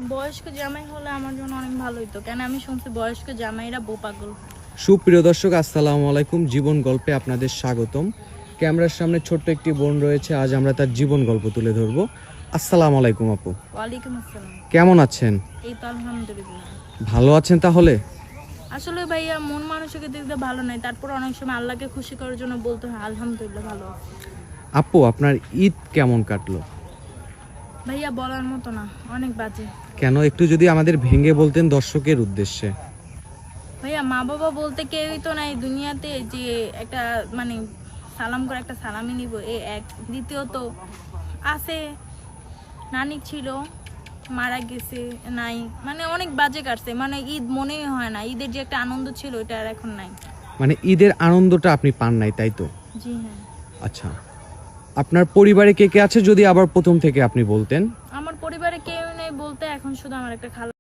বয়স্ক জামাই হলে আমার জন্য অনেক ভালো হতো, কেন আমি শুনছি বয়স্ক জামাইরা বউ পাগল। সুপ্রিয় দর্শক, আসসালামু আলাইকুম। জীবন গল্পে আপনাদের স্বাগতম। ক্যামেরার সামনে ছোট্ট একটি বোন রয়েছে, আজ আমরা তার জীবন গল্প তুলে ধরবো। আসসালামু আলাইকুম আপু। ওয়ালাইকুম আসসালাম। কেমন আছেন? এই তো আলহামদুলিল্লাহ। ভালো আছেন তাহলে? আসলে ভাইয়া মন মানসিকের দিক দিয়ে ভালো নাই, তারপর অনেক সময় আল্লাহকে খুশি করার জন্য বলতে হয় আলহামদুলিল্লাহ ভালো আছি। আপু, আপনার ঈদ কেমন কাটলো? ভাইয়া বলার মতো না, অনেক বাজে। কেন, একটু যদি আমাদের ভেঙে বলতেন দর্শকের উদ্দেশ্যে। ভাইয়া মা বাবা বলতে কেউই তো নাই দুনিয়াতে যে একটা মানে সালাম করে একটা সালামি নিব, এক। দ্বিতীয়ত আছে নানি ছিল, মারা গেছে, নাই, মানে অনেক বাজে কাটছে, মানে ঈদ মনেই হয় না, ঈদের যে একটা আনন্দ ছিল ওইটা আর এখন নাই। মানে ঈদের আনন্দটা আপনি পান নাই, তাই তো? জি হ্যাঁ। আচ্ছা, আপনার পরিবারে কে কে আছে যদি আবার প্রথম থেকে আপনি বলতেন। আমার পরিবারে কেউ নেই বলতে, এখন শুধু আমার একটা খালা